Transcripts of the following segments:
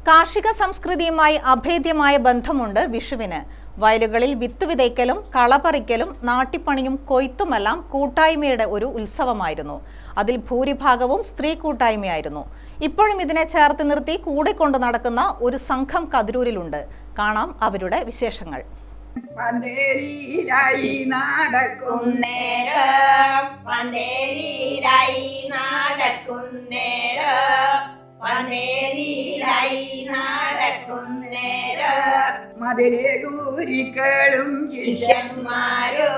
കാർഷിക സംസ്കൃതിയുമായി അഭേദ്യമായ ബന്ധമുണ്ട് വിഷുവിന്. വയലുകളിൽ വിത്ത് വിതയ്ക്കലും കളപറിക്കലും നാട്ടിപ്പണിയും കൊയ്ത്തുമെല്ലാം കൂട്ടായ്മയുടെ ഒരു ഉത്സവമായിരുന്നു. അതിൽ ഭൂരിഭാഗവും സ്ത്രീ കൂട്ടായ്മയായിരുന്നു. ഇപ്പോഴും ഇതിനെ ചേർത്ത് നിർത്തി കൂടെ കൊണ്ട് നടക്കുന്ന ഒരു സംഘം കതിരൂരിലുണ്ട്. കാണാം അവരുടെ വിശേഷങ്ങൾ. പന്തേരിയിലായി മതിലെ ഗോരിക്കളും ശിഷ്യന്മാരോ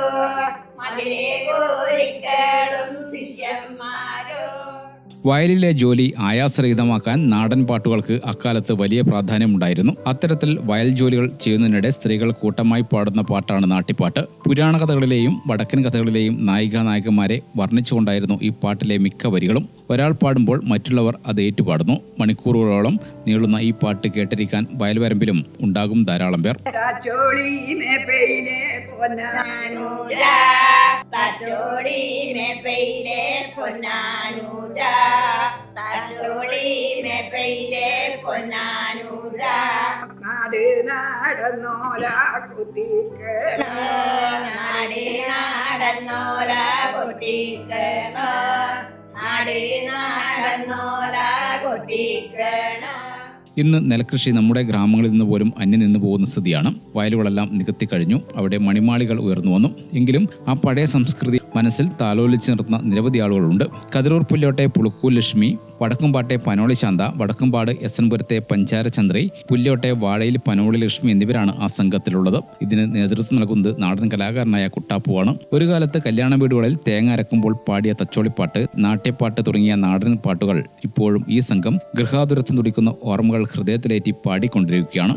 വയലിലെ ജോലി ആയാസരഹിതമാക്കാൻ നാടൻ പാട്ടുകൾക്ക് അക്കാലത്ത് വലിയ പ്രാധാന്യമുണ്ടായിരുന്നു. അത്തരത്തിൽ വയൽ ജോലികൾ ചെയ്യുന്നതിനിടെ സ്ത്രീകൾ കൂട്ടമായി പാടുന്ന പാട്ടാണ് നാട്ടിപ്പാട്ട്. പുരാണ കഥകളിലെയും വടക്കൻ കഥകളിലെയും നായികമാരെ വർണ്ണിച്ചുകൊണ്ടായിരുന്നു ഈ പാട്ടിലെ മിക്ക വരികളും. ഒരാൾ പാടുമ്പോൾ മറ്റുള്ളവർ അത് ഏറ്റുപാടുന്നു. മണിക്കൂറുകളോളം നീളുന്ന ഈ പാട്ട് കേട്ടിരിക്കാൻ വയൽവരമ്പിലും ഉണ്ടാകും ധാരാളം പേർ. ഇന്ന് നെൽകൃഷി നമ്മുടെ ഗ്രാമങ്ങളിൽ നിന്ന് പോലും അന്യം നിന്നു പോകുന്ന സ്ഥിതിയാണ്. വയലുകളെല്ലാം നികത്തി കഴിഞ്ഞു. അവിടെ മണിമാളികൾ ഉയർന്നു വന്നു. എങ്കിലും ആ പഴയ സംസ്കൃതി മനസ്സിൽ താലോലിച്ച് നിർത്തുന്ന നിരവധി ആളുകളുണ്ട്. കതിരൂർ പുല്ലോട്ടെ പുളുക്കൂൽ ലക്ഷ്മി, വടക്കുംപാട്ടെ പനോളി ശാന്ത, വടക്കുംപാട് എസൻപുരത്തെ പഞ്ചാരചന്ദ്രി, പുല്ലോട്ടെ വാഴയിൽ പനോളി ലക്ഷ്മി എന്നിവരാണ് ആ സംഘത്തിലുള്ളത്. ഇതിന് നേതൃത്വം നൽകുന്നത് നാടൻ കലാകാരനായ കുട്ടാപ്പുവാണ്. ഒരു കാലത്ത് കല്യാണ വീടുകളിൽ തേങ്ങ അരക്കുമ്പോൾ പാടിയ തച്ചോളിപ്പാട്ട്, നാട്യപ്പാട്ട് തുടങ്ങിയ നാടൻ പാട്ടുകൾ ഇപ്പോഴും ഈ സംഘം ഗൃഹാതുരത്വം തുടിക്കുന്ന ഓർമ്മകൾ ഹൃദയത്തിലേറ്റി പാടിക്കൊണ്ടിരിക്കുകയാണ്.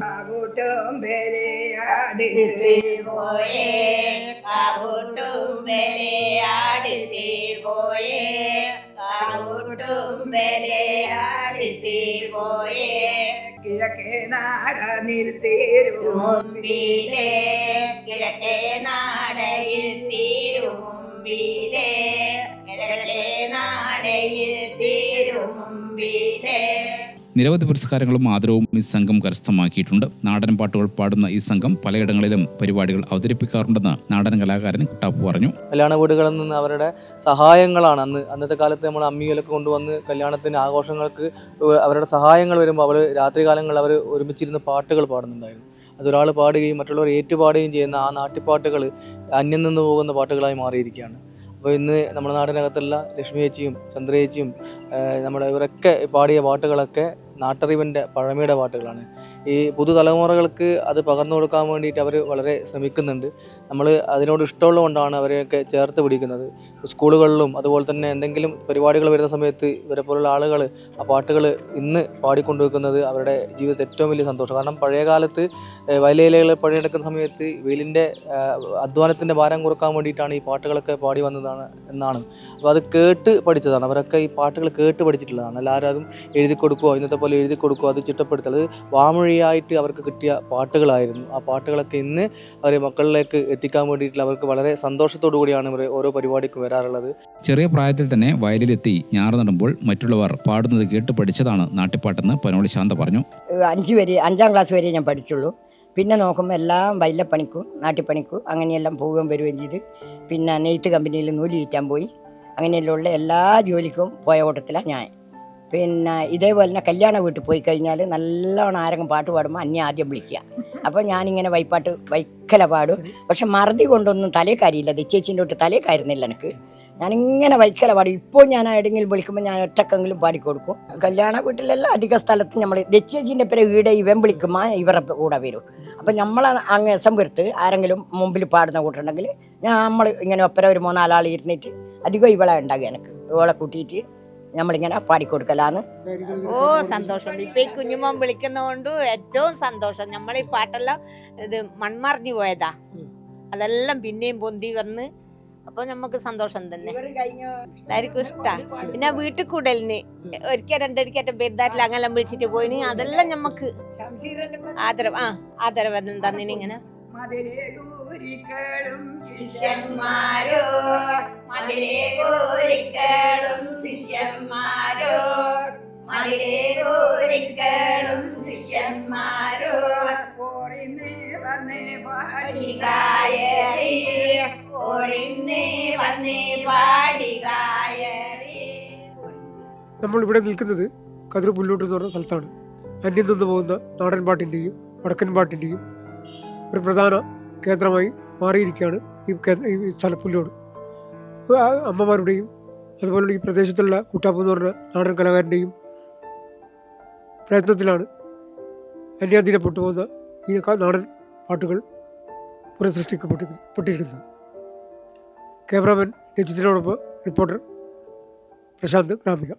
കിഴക്കേ നാട നിർത്തേരുമുമ്പിലേ, കിഴക്കേ നാടയിൽ തീരുമുമ്പിലേ, കിഴക്കേ നാടയിൽ തീരുമുമ്പിലേ. നിരവധി പുരസ്കാരങ്ങളും ആദരവും ഈ സംഘം കരസ്ഥമാക്കിയിട്ടുണ്ട്. നാടൻ പാട്ടുകൾ പാടുന്ന ഈ സംഘം പലയിടങ്ങളിലും പരിപാടികൾ അവതരിപ്പിക്കാറുണ്ടെന്ന് നാടൻ കലാകാരൻ കുട്ടാപ്പു പറഞ്ഞു. കല്യാണ വീടുകളിൽ നിന്ന് അവരുടെ സഹായങ്ങളാണ് അന്നത്തെ കാലത്ത് നമ്മൾ അമ്മിയിലൊക്കെ കൊണ്ടുവന്ന് കല്യാണത്തിന് ആഘോഷങ്ങൾക്ക് അവരുടെ സഹായങ്ങൾ വരുമ്പോൾ അവർ രാത്രികാലങ്ങളിൽ അവർ ഒരുമിച്ചിരുന്ന് പാട്ടുകൾ പാടുന്നുണ്ടായിരുന്നു. അതൊരാൾ പാടുകയും മറ്റുള്ളവർ ഏറ്റുപാടുകയും ചെയ്യുന്ന ആ നാട്ടിപ്പാട്ടുകൾ അന്യം നിന്ന് പോകുന്ന പാട്ടുകളായി മാറിയിരിക്കുകയാണ്. അപ്പോൾ ഇന്ന് നമ്മുടെ നാടിനകത്തുള്ള ലക്ഷ്മി ചേച്ചിയും ചന്ദ്ര ചേച്ചിയും നമ്മുടെ ഇവരൊക്കെ പാടിയ പാട്ടുകളൊക്കെ നാട്ടറിവിൻ്റെ പഴമയുടെ പാട്ടുകളാണ്. ഈ പുതുതലമുറകൾക്ക് അത് പകർന്നു കൊടുക്കാൻ വേണ്ടിയിട്ട് അവർ വളരെ ശ്രമിക്കുന്നുണ്ട്. നമ്മൾ അതിനോട് ഇഷ്ടമുള്ളതുകൊണ്ടാണ് അവരെയൊക്കെ ചേർത്ത് പിടിക്കുന്നത്. സ്കൂളുകളിലും അതുപോലെ തന്നെ എന്തെങ്കിലും പരിപാടികൾ വരുന്ന സമയത്ത് ഇവരെ പോലുള്ള ആളുകൾ ആ പാട്ടുകൾ ഇന്ന് പാടിക്കൊണ്ടുവെക്കുന്നത് അവരുടെ ജീവിതത്തിൽ ഏറ്റവും വലിയ സന്തോഷം. കാരണം പഴയ കാലത്ത് വയലേലകൾ പണിയെടുക്കുന്ന സമയത്ത് വെയിലിൻ്റെ അധ്വാനത്തിൻ്റെ ഭാരം കുറക്കാൻ വേണ്ടിയിട്ടാണ് ഈ പാട്ടുകളൊക്കെ പാടി വന്നതാണ് എന്നാണ്. അപ്പോൾ അത് കേട്ട് പഠിച്ചതാണ്. അവരൊക്കെ ഈ പാട്ടുകൾ കേട്ട് പഠിച്ചിട്ടുള്ളതാണ്. എല്ലാവരും അതും എഴുതി കൊടുക്കുകയോ ഇന്നത്തെ പോലെ എഴുതി കൊടുക്കുക, അത് ചിട്ടപ്പെടുത്തൽ, അത് വാമൊഴിയായിട്ട് അവർക്ക് കിട്ടിയ പാട്ടുകളായിരുന്നു. ആ പാട്ടുകളൊക്കെ ഇന്ന് അവരെ മക്കളിലേക്ക് എത്തിക്കാൻ വേണ്ടിയിട്ടുള്ള അവർക്ക് വളരെ സന്തോഷത്തോടു കൂടിയാണ് ഇവർ ഓരോ പരിപാടിക്കും വരാറുള്ളത്. ചെറിയ പ്രായത്തിൽ തന്നെ വയലിലെത്തി ഞാറ് നടുമ്പോൾ മറ്റുള്ളവർ പാടുന്നത് കേട്ട് പഠിച്ചതാണ് നാട്ടിപ്പാട്ടെന്ന് പനോളി ശാന്ത പറഞ്ഞു. 5ാം ക്ലാസ് വരെ ഞാൻ പഠിച്ചുള്ളൂ. പിന്നെ നോക്കുമ്പോൾ എല്ലാം വയലപ്പണിക്കും നാട്ടിപ്പണിക്കും അങ്ങനെയെല്ലാം പോവുകയും വരികയും ചെയ്ത് പിന്നെ നെയ്ത്ത് കമ്പനിയിൽ നൂല് ചീറ്റാൻ പോയി. അങ്ങനെയുള്ള എല്ലാ ജോലിക്കും പോയ കൂട്ടത്തിലാണ് ഞാൻ. പിന്നെ ഇതേപോലെ തന്നെ കല്യാണ വീട്ടിൽ പോയി കഴിഞ്ഞാൽ നല്ലോണം ആരെങ്കിലും പാട്ട് പാടുമ്പോൾ അന്യ ആദ്യം വിളിക്കുക. അപ്പോൾ ഞാനിങ്ങനെ വൈക്കല പാടും. പക്ഷെ മറുതി കൊണ്ടൊന്നും തലേ കാര്യമില്ല. ചേച്ചീൻ്റെ തൊട്ട് തലേ കാര്യമില്ല എനിക്ക്. ഞാനിങ്ങനെ വൈക്കല പാടും. ഇപ്പോൾ ഞാൻ എവിടെയെങ്കിലും വിളിക്കുമ്പോൾ ഞാൻ ഒറ്റക്കെങ്കിലും പാടിക്കൊടുക്കും. കല്യാണ വീട്ടിലെല്ലാം അധിക സ്ഥലത്ത് നമ്മൾ ചേച്ചീൻ്റെ പേര് ഈടെ ഇവൻ വിളിക്കുമ്പോൾ ഇവരുടെ കൂടെ വരും. അപ്പം നമ്മൾ അങ്ങ് സംപുരത്ത് ആരെങ്കിലും മുമ്പിൽ പാടുന്ന കൂട്ടുണ്ടെങ്കിൽ നമ്മൾ ഇങ്ങനെ ഒപ്പര ഒരു 3-4 ആൾ ഇരുന്നിട്ട് അധികം ഇവളെ ഉണ്ടാകുക. എനിക്ക് ഇവളെ കൂട്ടിയിട്ട് നമ്മളിങ്ങനെ പാടിക്കൊടുക്കലാണ്. സന്തോഷം. ഇപ്പൊ ഈ കുഞ്ഞുമോൻ വിളിക്കുന്നതുകൊണ്ട് ഏറ്റവും സന്തോഷം. നമ്മൾ ഈ പാട്ടെല്ലാം ഇത് മൺമറിഞ്ഞു പോയതാ, അതെല്ലാം പിന്നെയും പൊന്തി വന്ന്. അപ്പൊ നമുക്ക് സന്തോഷം തന്നെ, എല്ലാവർക്കും ഇഷ്ടാ. പിന്നെ വീട്ടിൽ കൂടലിന് ഒരിക്കൽ 2 പെരുതാറ്റിൽ അങ്ങനെ വിളിച്ചിട്ട് പോയിന്. അതെല്ലാം നമുക്ക് ആദരവ് തന്നിനിങ്ങനെ. ശിഷ്യന്മാരോ മതിലേ ഗോരിക്കളും ശിഷ്യന്മാരോ മതിലേ ഗോരിക്കളും നമ്മളിവിടെ നിൽക്കുന്നത് കതിർ പുല്ലൂട്ട് എന്ന് പറഞ്ഞ സ്ഥലത്താണ്. അന്യം നിന്ന് പോകുന്ന നാടൻ പാട്ടിൻ്റെയും വടക്കൻ പാട്ടിൻ്റെയും ഒരു പ്രധാന കേന്ദ്രമായി മാറിയിരിക്കുകയാണ് ഈ സ്ഥലം പുല്ലൂട്. അമ്മമാരുടെയും അതുപോലെ ഈ പ്രദേശത്തുള്ള കൂട്ടാപ്പ് എന്ന് പറഞ്ഞ നാടൻ കലാകാരൻ്റെയും പ്രയത്നത്തിലാണ് അന്യാധീനപ്പെട്ടു പോകുന്ന ഈ നാടൻ പാട്ടുകൾ പുനഃസൃഷ്ടിക്കപ്പെട്ടിരിക്കുന്നത്. ക്യാമറാമാൻ രജിത്തിനോടൊപ്പം റിപ്പോർട്ടർ പ്രശാന്ത് ഗ്രാമിക.